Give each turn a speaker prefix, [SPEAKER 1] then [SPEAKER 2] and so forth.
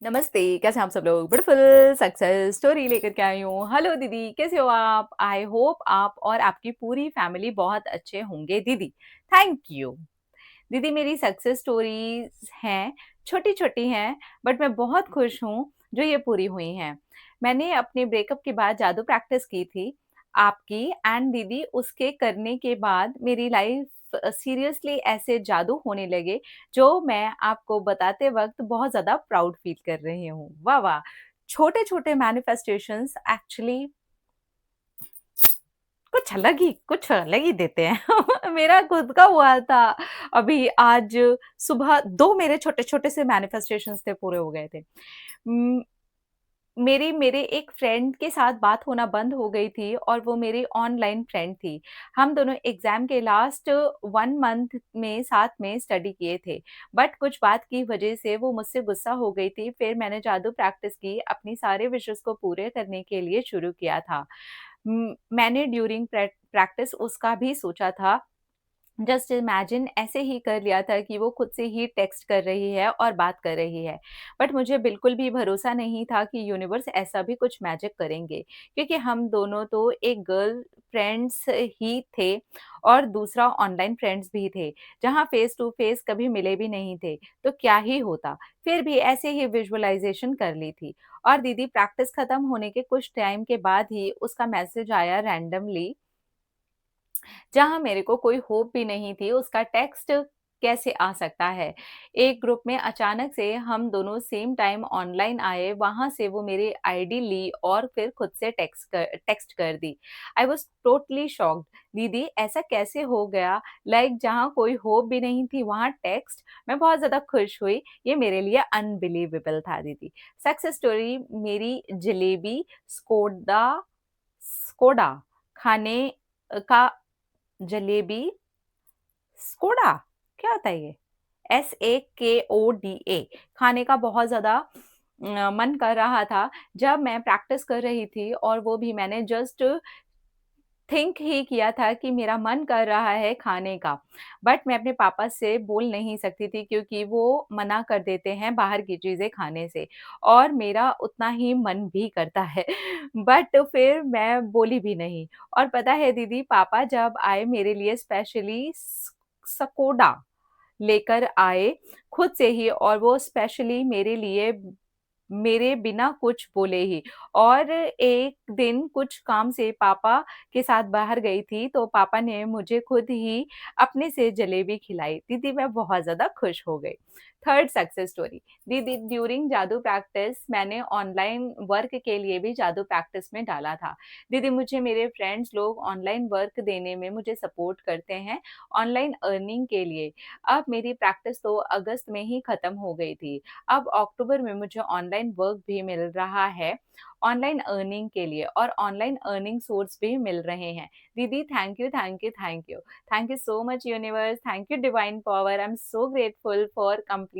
[SPEAKER 1] नमस्ते, कैसे हैं आप सब लोग? ब्यूटीफुल सक्सेस स्टोरी लेकर के आई हूँ। हेलो दीदी, कैसे हो आप? आई होप आप और आपकी पूरी फैमिली बहुत अच्छे होंगे दीदी। Thank you. दीदी मेरी सक्सेस स्टोरीज़ हैं, छोटी-छोटी हैं बट मैं बहुत खुश हूँ जो ये पूरी हुई हैं। मैंने अपने ब्रेकअप के बाद जादू प्रैक्टिस की थी आपकी एंड दीदी उसके करने के बाद मेरी लाइफ सीरियसली ऐसे जादू होने लगे जो मैं आपको बताते वक़्त बहुत ज़्यादा प्राउड फ़ील कर रही हूँ। वाह, वाह! छोटे-छोटे मैनिफेस्टेशंस एक्चुअली कुछ अलग ही देते हैं। मेरा खुद का हुआ था, अभी आज सुबह 2 मेरे छोटे-छोटे से मैनिफेस्टेशंस थे, पूरे हो गए थे। उम, मेरी मेरे एक फ्रेंड के साथ बात होना बंद हो गई थी और वो मेरी ऑनलाइन फ्रेंड थी। हम दोनों एग्ज़ाम के लास्ट 1 मंथ में साथ में स्टडी किए थे। बट कुछ बात की वजह से वो मुझसे गुस्सा हो गई थी, फिर मैंने जादू प्रैक्टिस की, अपनी सारे विशेज़ को पूरे करने के लिए शुरू किया था। मैंने ड्यूरिंग प्रैक्टिस उसका भी सोचा था। जस्ट इमेजिन ऐसे ही कर लिया था कि वो खुद से ही टेक्स्ट कर रही है और बात कर रही है। बट मुझे बिल्कुल भी भरोसा नहीं था कि यूनिवर्स ऐसा भी कुछ मैजिक करेंगे, क्योंकि हम दोनों तो एक गर्ल फ्रेंड्स ही थे और दूसरा ऑनलाइन फ्रेंड्स भी थे, जहाँ फेस टू फेस कभी मिले भी नहीं थे, तो क्या ही होता। फिर भी ऐसे ही विजुअलाइज़ेशन कर ली थी और दीदी प्रैक्टिस खत्म होने के कुछ टाइम के बाद ही उसका मैसेज आया रैंडमली, जहाँ मेरे को कोई होप भी नहीं थी, उसका टेक्स्ट कैसे आ सकता है। एक ग्रुप में अचानक से हम दोनों सेम टाइम ऑनलाइन आए, वहाँ से वो मेरी आईडी ली और फिर खुद से टेक्स्ट कर दी। आई वाज़ टोटली शॉक्ड, दीदी ऐसा कैसे हो गया? लाइक जहाँ कोई होप भी नहीं थी, वहाँ टेक्स्ट। मैं बहुत ज़्यादा खुश हुई, ये मेरे लिए अनबिलीवेबल था दीदी। सक्सेस स्टोरी मेरी जलेबी स्कोड़ा स्कोड़ा खाने का जलेबी स्कोड़ा क्या होता है ये? SAKODA खाने का बहुत ज़्यादा मन कर रहा था जब मैं प्रैक्टिस कर रही थी और वो भी मैंने जस्ट थिंक ही किया था कि मेरा मन कर रहा है खाने का। बट मैं अपने पापा से बोल नहीं सकती थी क्योंकि वो मना कर देते हैं बाहर की चीज़ें खाने से और मेरा उतना ही मन भी करता है। बट फिर मैं बोली भी नहीं और पता है दीदी पापा जब आए मेरे लिए स्पेशली सकोडा लेकर आए खुद से ही और वो स्पेशली मेरे लिए मेरे बिना कुछ बोले ही। और एक दिन कुछ काम से पापा के साथ बाहर गई थी, तो पापा ने मुझे खुद ही अपने से जलेबी खिलाई। दीदी मैं बहुत ज़्यादा खुश हो गई। थर्ड सक्सेस स्टोरी, दीदी ड्यूरिंग जादू प्रैक्टिस मैंने ऑनलाइन वर्क के लिए भी जादू प्रैक्टिस में डाला था। दीदी मुझे मेरे फ्रेंड्स लोग ऑनलाइन वर्क देने में मुझे सपोर्ट करते हैं, ऑनलाइन अर्निंग के लिए। अब मेरी प्रैक्टिस तो अगस्त में ही खत्म हो गई थी। अब अक्टूबर में मुझे ऑनलाइन वर्क भी मिल रहा है, ऑनलाइन अर्निंग के लिए और ऑनलाइन अर्निंग सोर्स भी मिल रहे हैं। दीदी thank you, thank you, thank you. Thank you so much universe, thank you divine power. I am so grateful for complete